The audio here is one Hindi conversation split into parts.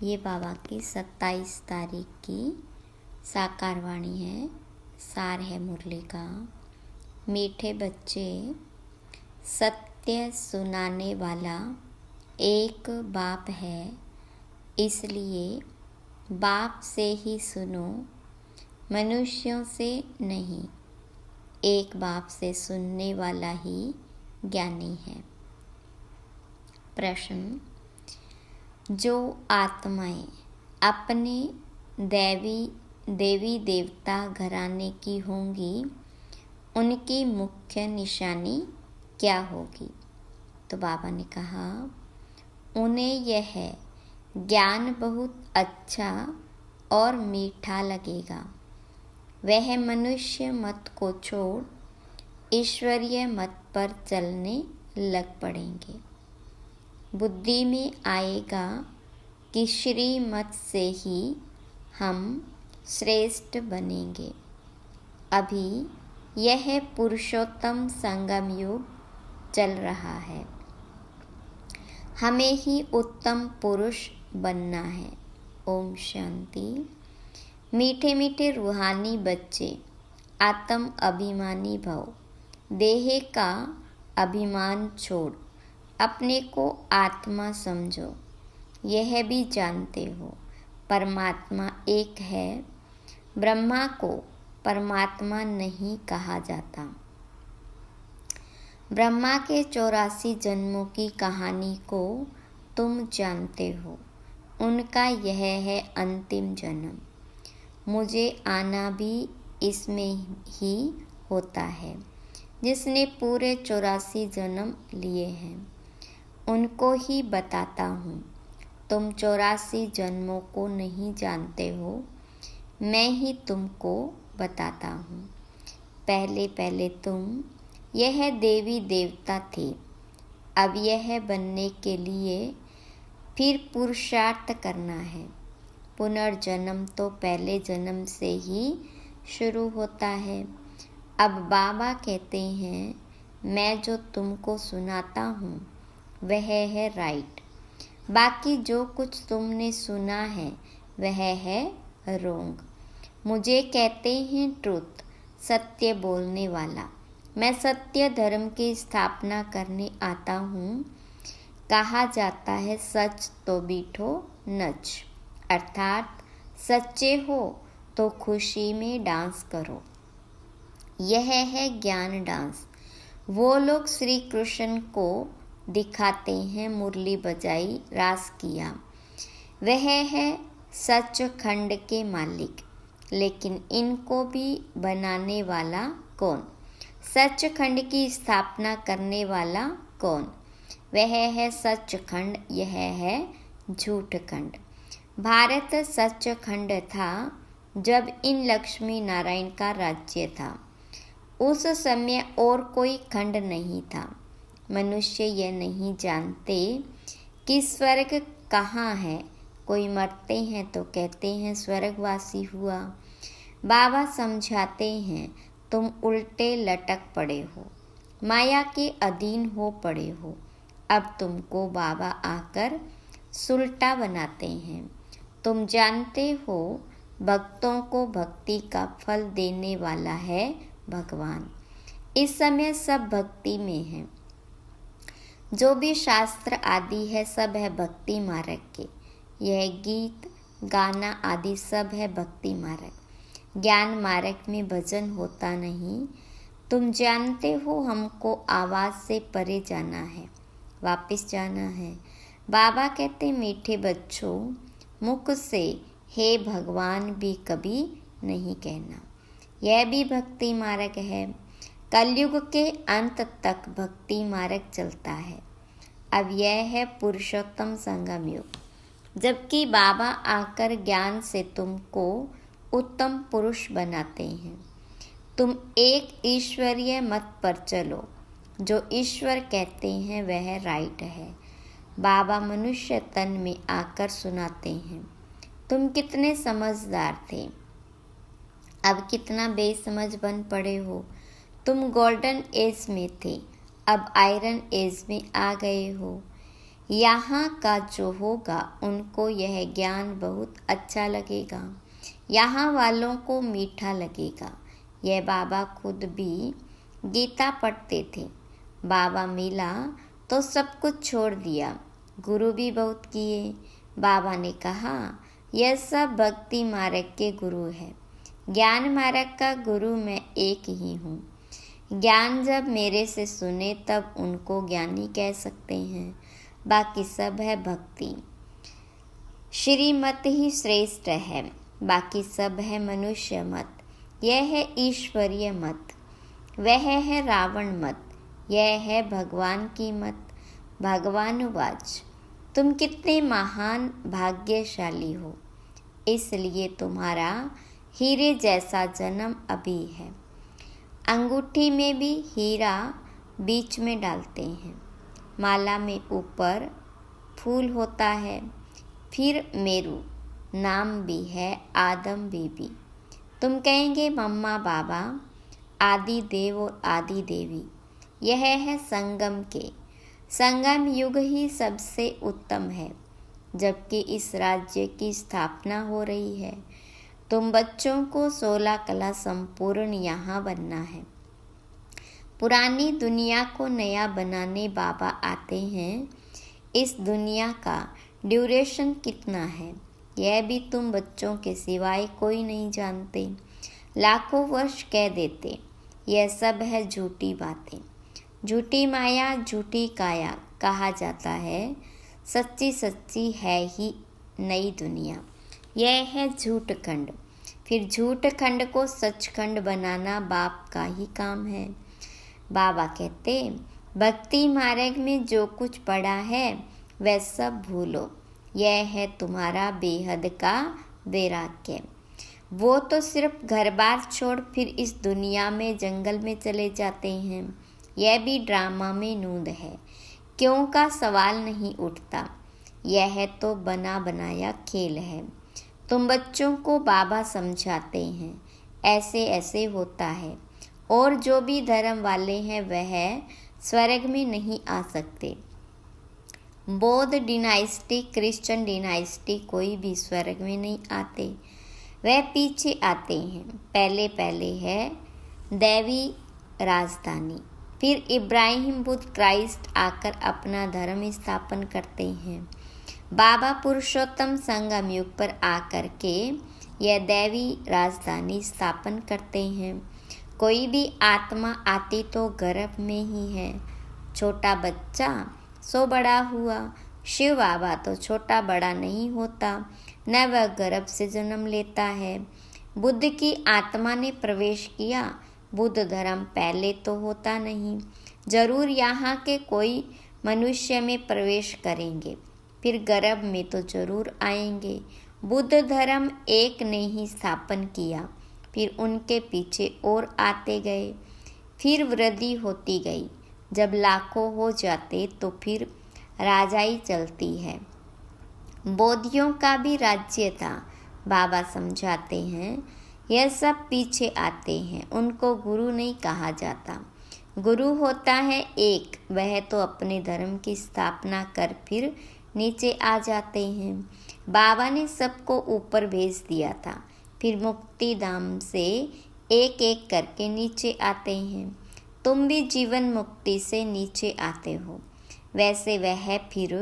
ये बाबा की 27 तारीख की साकार वाणी है। सार है मुरली का। मीठे बच्चे, सत्य सुनाने वाला एक बाप है, इसलिए बाप से ही सुनो, मनुष्यों से नहीं। एक बाप से सुनने वाला ही ज्ञानी है। प्रश्न: जो आत्माएं अपने देवी देवता घराने की होंगी, उनकी मुख्य निशानी क्या होगी? तो बाबा ने कहा, उन्हें यह ज्ञान बहुत अच्छा और मीठा लगेगा। वह मनुष्य मत को छोड़ ईश्वरीय मत पर चलने लग पड़ेंगे। बुद्धि में आएगा कि श्री मत से ही हम श्रेष्ठ बनेंगे। अभी यह पुरुषोत्तम संगम युग चल रहा है। हमें ही उत्तम पुरुष बनना है। ओम शांति। मीठे मीठे रूहानी बच्चे, आत्म अभिमानी भव। देह का अभिमान छोड़ अपने को आत्मा समझो। यह भी जानते हो परमात्मा एक है। ब्रह्मा को परमात्मा नहीं कहा जाता। ब्रह्मा के 84 जन्मों की कहानी को तुम जानते हो। उनका यह है अंतिम जन्म। मुझे आना भी इसमें ही होता है। जिसने पूरे 84 जन्म लिए हैं, उनको ही बताता हूँ। तुम 84 जन्मों को नहीं जानते हो, मैं ही तुमको बताता हूँ। पहले पहले तुम यह देवी देवता थे। अब यह बनने के लिए फिर पुरुषार्थ करना है। पुनर्जन्म तो पहले जन्म से ही शुरू होता है। अब बाबा कहते हैं, मैं जो तुमको सुनाता हूँ वह है राइट। बाकी जो कुछ तुमने सुना है वह है रोंग। मुझे कहते हैं ट्रुथ, सत्य बोलने वाला। मैं सत्य धर्म की स्थापना करने आता हूँ। कहा जाता है सच तो बीठो नच, अर्थात सच्चे हो तो खुशी में डांस करो। यह है ज्ञान डांस। वो लोग श्री कृष्ण को दिखाते हैं मुरली बजाई, रास किया। वह है सचखंड के मालिक। लेकिन इनको भी बनाने वाला कौन? सचखंड की स्थापना करने वाला कौन? वह है सचखंड, यह है झूठखंड। भारत सचखंड था जब इन लक्ष्मी नारायण का राज्य था। उस समय और कोई खंड नहीं था। मनुष्य यह नहीं जानते कि स्वर्ग कहाँ है। कोई मरते हैं तो कहते हैं स्वर्गवासी हुआ। बाबा समझाते हैं, तुम उल्टे लटक पड़े हो, माया के अधीन हो पड़े हो। अब तुमको बाबा आकर सुलटा बनाते हैं। तुम जानते हो भक्तों को भक्ति का फल देने वाला है भगवान। इस समय सब भक्ति में है। जो भी शास्त्र आदि है सब है भक्ति मार्ग के। यह गीत गाना आदि सब है भक्ति मार्ग। ज्ञान मार्ग में भजन होता नहीं। तुम जानते हो हमको आवाज़ से परे जाना है, वापस जाना है। बाबा कहते मीठे बच्चों, मुख से हे भगवान भी कभी नहीं कहना। यह भी भक्ति मार्ग है। कलयुग के अंत तक भक्ति मार्ग चलता है। अब यह है पुरुषोत्तम संगम युग, जबकि बाबा आकर ज्ञान से तुमको उत्तम पुरुष बनाते हैं। तुम एक ईश्वरीय मत पर चलो। जो ईश्वर कहते हैं वह राइट है। बाबा मनुष्य तन में आकर सुनाते हैं। तुम कितने समझदार थे, अब कितना बेसमझ बन पड़े हो। तुम गोल्डन एज में थे, अब आयरन एज में आ गए हो। यहाँ का जो होगा उनको यह ज्ञान बहुत अच्छा लगेगा, यहाँ वालों को मीठा लगेगा। यह बाबा खुद भी गीता पढ़ते थे। बाबा मिला तो सब कुछ छोड़ दिया, गुरु भी बहुत किए। बाबा ने कहा यह सब भक्ति मार्ग के गुरु है, ज्ञान मार्ग का गुरु मैं एक ही हूँ। ज्ञान जब मेरे से सुने तब उनको ज्ञानी कह सकते हैं, बाकी सब है भक्ति। श्रीमत ही श्रेष्ठ है, बाकी सब है मनुष्य मत। यह है ईश्वरीय मत, वह है रावण मत, यह है भगवान की मत। भगवान वाच, तुम कितने महान भाग्यशाली हो, इसलिए तुम्हारा हीरे जैसा जन्म अभी है। अंगूठी में भी हीरा बीच में डालते हैं, माला में ऊपर फूल होता है। फिर मेरू नाम भी है, आदम बीबी। तुम कहेंगे मम्मा बाबा, आदि देव और आदि देवी। यह है संगम के, संगम युग ही सबसे उत्तम है, जबकि इस राज्य की स्थापना हो रही है। तुम बच्चों को 16 कला संपूर्ण यहाँ बनना है। पुरानी दुनिया को नया बनाने बाबा आते हैं। इस दुनिया का ड्यूरेशन कितना है, यह भी तुम बच्चों के सिवाय कोई नहीं जानते। लाखों वर्ष कह देते, यह सब है झूठी बातें। झूठी माया झूठी काया कहा जाता है, सच्ची सच्ची है ही नई दुनिया। यह है झूठ खंड, फिर झूठ खंड को सचखंड बनाना बाप का ही काम है। बाबा कहते, भक्ति मार्ग में जो कुछ पड़ा है वह सब भूलो, यह है तुम्हारा बेहद का वैराग्य। वो तो सिर्फ घर बार छोड़ फिर इस दुनिया में जंगल में चले जाते हैं। यह भी ड्रामा में नूंद है, क्यों का सवाल नहीं उठता। यह तो बना बनाया खेल है। तुम बच्चों को बाबा समझाते हैं, ऐसे ऐसे होता है, और जो भी धर्म वाले हैं वह स्वर्ग में नहीं आ सकते। बौद्ध डिनाइस्टी, क्रिश्चियन डिनाइस्टी कोई भी स्वर्ग में नहीं आते, वह पीछे आते हैं। पहले पहले है दैवी राजधानी, फिर इब्राहिम बुद्ध क्राइस्ट आकर अपना धर्म स्थापन करते हैं। बाबा पुरुषोत्तम संगम युग पर आकर के यह दैवी राजधानी स्थापन करते हैं। कोई भी आत्मा आती तो गर्भ में ही है। छोटा बच्चा सो बड़ा हुआ, शिव बाबा तो छोटा बड़ा नहीं होता, न वह गर्भ से जन्म लेता है। बुद्ध की आत्मा ने प्रवेश किया, बुद्ध धर्म पहले तो होता नहीं, जरूर यहाँ के कोई मनुष्य में प्रवेश करेंगे, फिर गर्भ में तो जरूर आएंगे। बुद्ध धर्म एक ने ही स्थापन किया, फिर उनके पीछे और आते गए, फिर वृद्धि होती गई। जब लाखों हो जाते तो फिर राजाई चलती है। बौद्धियों का भी राज्य था। बाबा समझाते हैं, यह सब पीछे आते हैं, उनको गुरु नहीं कहा जाता। गुरु होता है एक, वह तो अपने धर्म की स्थापना कर फिर नीचे आ जाते हैं। बाबा ने सबको ऊपर भेज दिया था, फिर मुक्ति धाम से एक एक करके नीचे आते हैं। तुम भी जीवन मुक्ति से नीचे आते हो, वैसे वह फिर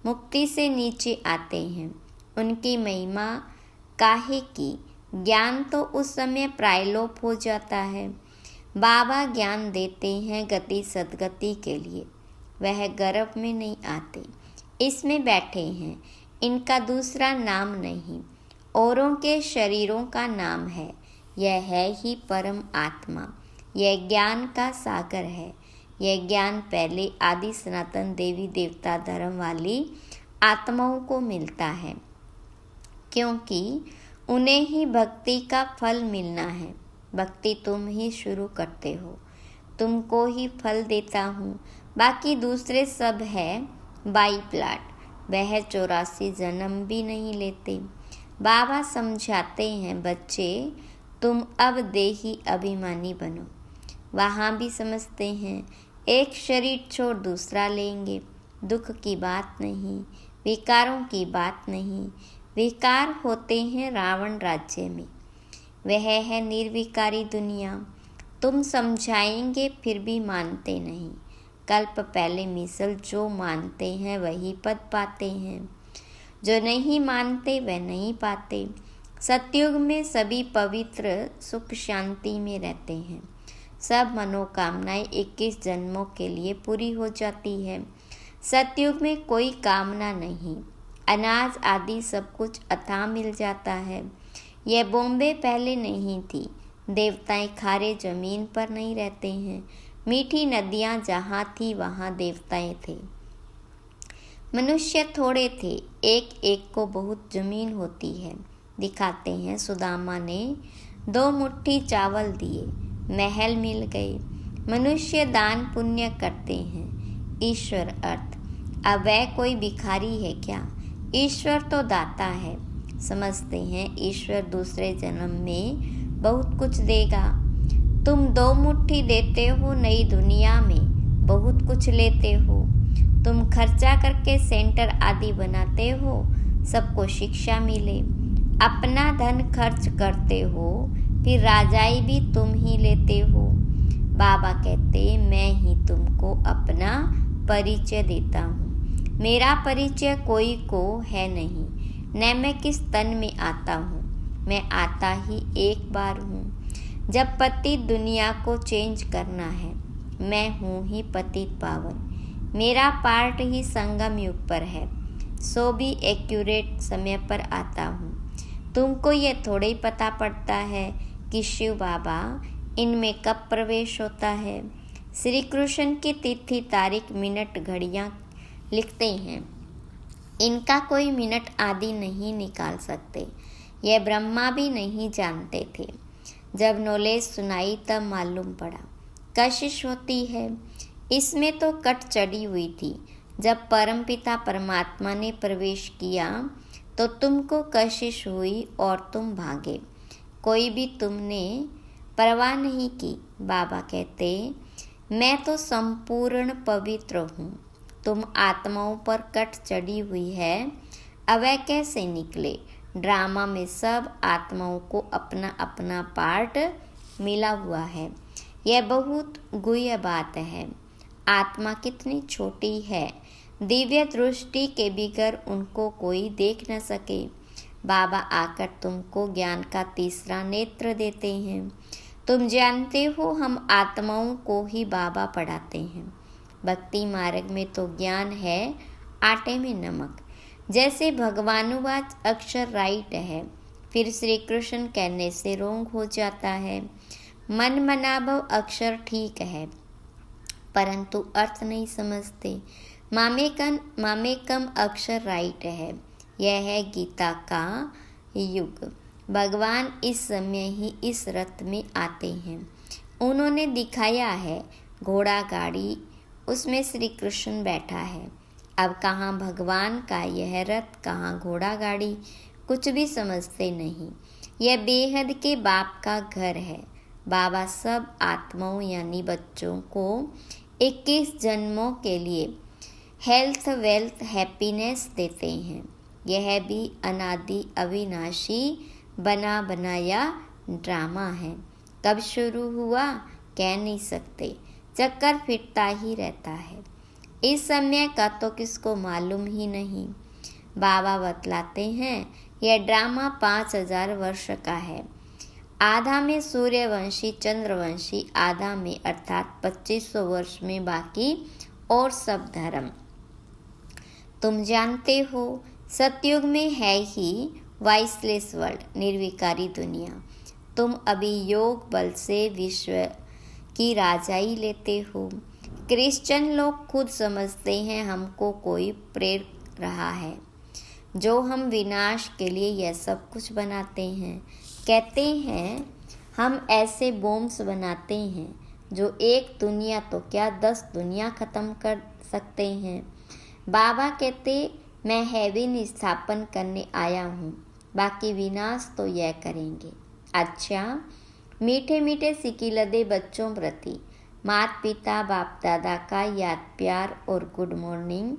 मुक्ति से नीचे आते हैं। उनकी महिमा काहे की, ज्ञान तो उस समय प्रायलोप हो जाता है। बाबा ज्ञान देते हैं गति सदगति के लिए, वह गर्भ में नहीं आते, इसमें बैठे हैं। इनका दूसरा नाम नहीं, औरों के शरीरों का नाम है। यह है ही परम आत्मा, यह ज्ञान का सागर है। यह ज्ञान पहले आदि सनातन देवी देवता धर्म वाली आत्माओं को मिलता है, क्योंकि उन्हें ही भक्ति का फल मिलना है। भक्ति तुम ही शुरू करते हो, तुमको ही फल देता हूँ, बाकी दूसरे सब है बाई प्लाट, वह 84 जन्म भी नहीं लेते। बाबा समझाते हैं, बच्चे तुम अब देही अभिमानी बनो। वहाँ भी समझते हैं, एक शरीर छोड़ दूसरा लेंगे, दुख की बात नहीं, विकारों की बात नहीं। विकार होते हैं रावण राज्य में, वह है निर्विकारी दुनिया। तुम समझाएंगे फिर भी मानते नहीं। कल्प पहले मिसल जो मानते हैं वही पद पाते हैं, जो नहीं मानते वह नहीं पाते। सतयुग में सभी पवित्र सुख शांति में रहते हैं। सब मनोकामनाएं 21 जन्मों के लिए पूरी हो जाती है। सतयुग में कोई कामना नहीं, अनाज आदि सब कुछ अथाह मिल जाता है। यह बॉम्बे पहले नहीं थी। देवताएं खारे जमीन पर नहीं रहते हैं। मीठी नदियां जहाँ थी वहाँ देवताएं थे। मनुष्य थोड़े थे, एक एक को बहुत जमीन होती है। दिखाते हैं सुदामा ने 2 मुट्ठी चावल दिए, महल मिल गए। मनुष्य दान पुण्य करते हैं। ईश्वर अर्थ, अब वह कोई भिखारी है क्या? ईश्वर तो दाता है। समझते हैं ईश्वर दूसरे जन्म में बहुत कुछ देगा। तुम 2 मुट्ठी देते हो, नई दुनिया में बहुत कुछ लेते हो। तुम खर्चा करके सेंटर आदि बनाते हो, सबको शिक्षा मिले। अपना धन खर्च करते हो, फिर राजाई भी तुम ही लेते हो। बाबा कहते मैं ही तुमको अपना परिचय देता हूँ। मेरा परिचय कोई को है नहीं, न मैं किस तन में आता हूँ, मैं आता ही एक बार हूँ। जब पतित दुनिया को चेंज करना है, मैं हूँ ही पतित पावन। मेरा पार्ट ही संगम युग पर है, सो भी एक्यूरेट समय पर आता हूँ। तुमको ये थोड़ा ही पता पड़ता है कि शिव बाबा इनमें कब प्रवेश होता है। श्री कृष्ण की तिथि तारीख मिनट घड़ियाँ लिखते हैं, इनका कोई मिनट आदि नहीं निकाल सकते। यह ब्रह्मा भी नहीं जानते थे। जब नॉलेज सुनाई तब मालूम पड़ा। कशिश होती है, इसमें तो कट चढ़ी हुई थी। जब परमपिता परमात्मा ने प्रवेश किया तो तुमको कशिश हुई और तुम भागे। कोई भी तुमने परवाह नहीं की। बाबा कहते मैं तो संपूर्ण पवित्र हूँ। तुम आत्माओं पर कट चढ़ी हुई है, अब वह कैसे निकले? ड्रामा में सब आत्माओं को अपना अपना पार्ट मिला हुआ है। यह बहुत गुह्य बात है। आत्मा कितनी छोटी है, दिव्य दृष्टि के बिगर उनको कोई देख न सके। बाबा आकर तुमको ज्ञान का तीसरा नेत्र देते हैं। तुम जानते हो हम आत्माओं को ही बाबा पढ़ाते हैं। भक्ति मार्ग में तो ज्ञान है आटे में नमक। जैसे भगवानुवाच अक्षर राइट है, फिर श्री कृष्ण कहने से रोंग हो जाता है। मन मनाभव अक्षर ठीक है, परंतु अर्थ नहीं समझते। मामेकम अक्षर राइट है। यह है गीता का युग। भगवान इस समय ही इस रथ में आते हैं। उन्होंने दिखाया है घोड़ा गाड़ी, उसमें श्री कृष्ण बैठा है। अब कहाँ भगवान का यह रथ, कहाँ घोड़ा गाड़ी, कुछ भी समझते नहीं। यह बेहद के बाप का घर है। बाबा सब आत्माओं यानी बच्चों को 21 जन्मों के लिए हेल्थ, वेल्थ, हैप्पीनेस देते हैं। यह भी अनादि अविनाशी बना बनाया ड्रामा है। कब शुरू हुआ कह नहीं सकते, चक्कर फिरता ही रहता है। इस समय का तो किसको मालूम ही नहीं। बाबा बतलाते हैं यह ड्रामा 5000 वर्ष का है। आधा में सूर्यवंशी चंद्रवंशी, आधा में अर्थात 2500 वर्ष में बाकी और सब धर्म। तुम जानते हो सतयुग में है ही वाइसलेस वर्ल्ड, निर्विकारी दुनिया। तुम अभी योग बल से विश्व की राजाई लेते हो। क्रिश्चियन लोग खुद समझते हैं हमको कोई प्रेर रहा है, जो हम विनाश के लिए यह सब कुछ बनाते हैं। कहते हैं हम ऐसे बॉम्ब्स बनाते हैं जो एक दुनिया तो क्या 10 दुनिया ख़त्म कर सकते हैं। बाबा कहते मैं हेवन स्थापन करने आया हूँ, बाकी विनाश तो यह करेंगे। अच्छा मीठे मीठे सिकिलदे बच्चों प्रति माता पिता बाप दादा का याद प्यार और गुड मॉर्निंग।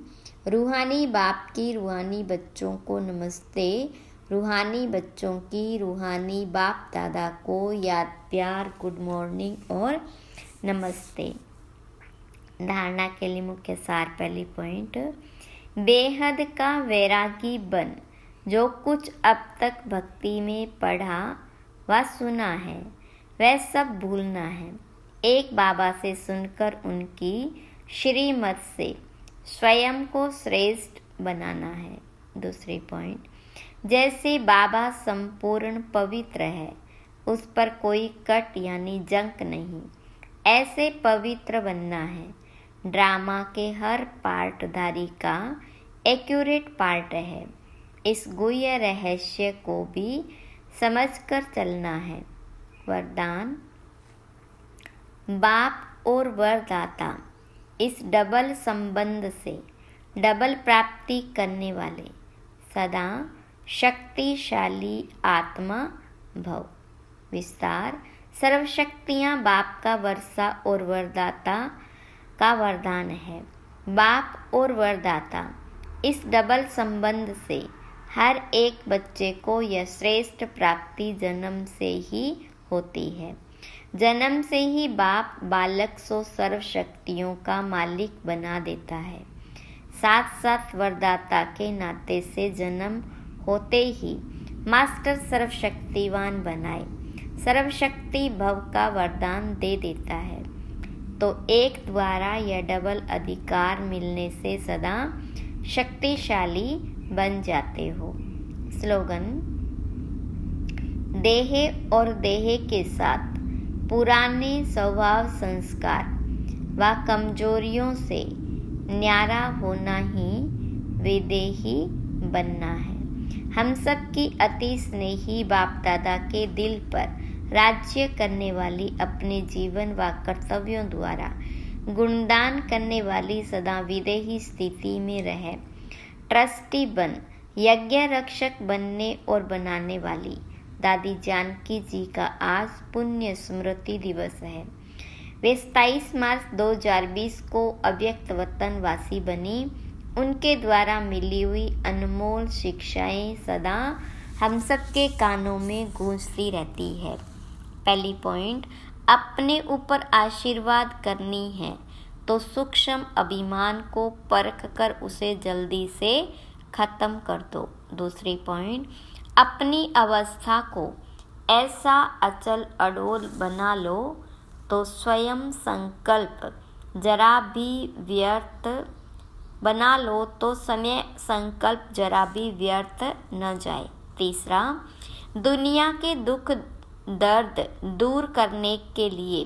रूहानी बाप की रूहानी बच्चों को नमस्ते। रूहानी बच्चों की रूहानी बाप दादा को याद प्यार गुड मॉर्निंग और नमस्ते। धारणा के लिए मुख्य सार। पहली पॉइंट, बेहद का वैरागी बन। जो कुछ अब तक भक्ति में पढ़ा व सुना है वह सब भूलना है। एक बाबा से सुनकर उनकी श्रीमत से स्वयं को श्रेष्ठ बनाना है। दूसरी पॉइंट, जैसे बाबा संपूर्ण पवित्र है, उस पर कोई कट यानी जंक नहीं, ऐसे पवित्र बनना है। ड्रामा के हर पार्टधारी का एक्यूरेट पार्ट है। इस गुह्य रहस्य को भी समझकर चलना है। वरदान, बाप और वरदाता इस डबल संबंध से डबल प्राप्ति करने वाले सदा शक्तिशाली आत्मा भव। विस्तार, सर्वशक्तियाँ बाप का वर्षा और वरदाता का वरदान है। बाप और वरदाता इस डबल संबंध से हर एक बच्चे को यह श्रेष्ठ प्राप्ति जन्म से ही होती है। जन्म से ही बाप बालक को सर्व शक्तियों का मालिक बना देता है। साथ साथ वरदाता के नाते से जन्म होते ही मास्टर सर्वशक्तिवान बनाए सर्वशक्ति भव का वरदान दे देता है। तो एक द्वारा यह डबल अधिकार मिलने से सदा शक्तिशाली बन जाते हो। स्लोगन, देह और देह के साथ पुराने स्वभाव संस्कार व कमजोरियों से न्यारा होना ही विदेही बनना है। हम सब की अति स्नेही बाप दादा के दिल पर राज्य करने वाली, अपने जीवन व कर्तव्यों द्वारा गुणदान करने वाली, सदा विदेही स्थिति में रहे ट्रस्टी बन यज्ञ रक्षक बनने और बनाने वाली दादी जानकी जी का आज पुण्य स्मृति दिवस है। वे 27 मार्च 2020 को अव्यक्त वतन वासी बनी। उनके द्वारा मिली हुई अनमोल शिक्षाएं सदा हम सबके कानों में गूंजती रहती है। पहली पॉइंट, अपने ऊपर आशीर्वाद करनी है तो सूक्ष्म अभिमान को परख कर उसे जल्दी से खत्म कर दो। दूसरी पॉइंट, अपनी अवस्था को ऐसा अचल अडोल बना लो तो स्वयं संकल्प जरा भी व्यर्थ बना लो तो समय संकल्प जरा भी व्यर्थ न जाए। तीसरा, दुनिया के दुख दर्द दूर करने के लिए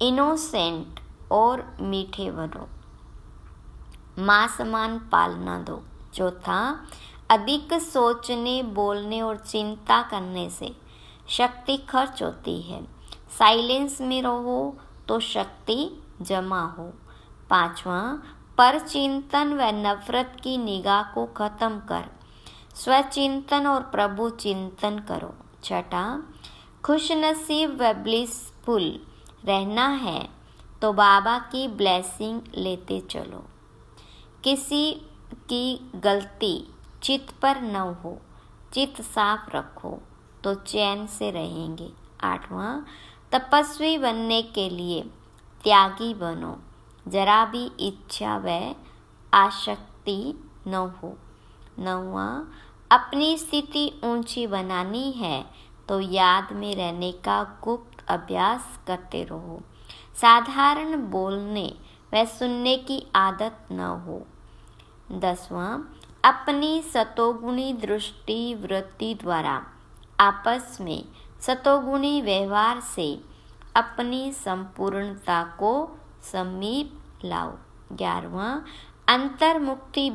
इनोसेंट और मीठे बनो, मां समान पालना दो। चौथा, अधिक सोचने, बोलने और चिंता करने से शक्ति खर्च होती है। साइलेंस में रहो तो शक्ति जमा हो। पांचवा, पर चिंतन व नफरत की निगाह को खत्म कर स्वचिंतन और प्रभु चिंतन करो। छठा, खुशनसीब व ब्लिसफुल रहना है तो बाबा की ब्लेसिंग लेते चलो। किसी की गलती चित्त पर न हो, चित्त साफ रखो तो चैन से रहेंगे। आठवां, तपस्वी बनने के लिए त्यागी बनो, जरा भी इच्छा व आसक्ति न हो। नौवां, अपनी स्थिति ऊंची बनानी है तो याद में रहने का गुप्त अभ्यास करते रहो। साधारण बोलने व सुनने की आदत न हो। 10वां, अपनी सतोगुणी दृष्टि वृत्ति द्वारा आपस में सतोगुणी व्यवहार से अपनी संपूर्णता को समीप लाओ। 11वां, अंतर्मुखी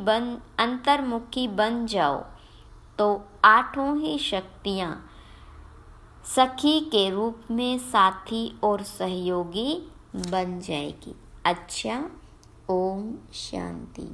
बन जाओ तो आठों ही शक्तियाँ सखी के रूप में साथी और सहयोगी बन जाएगी। अच्छा, ओम शांति।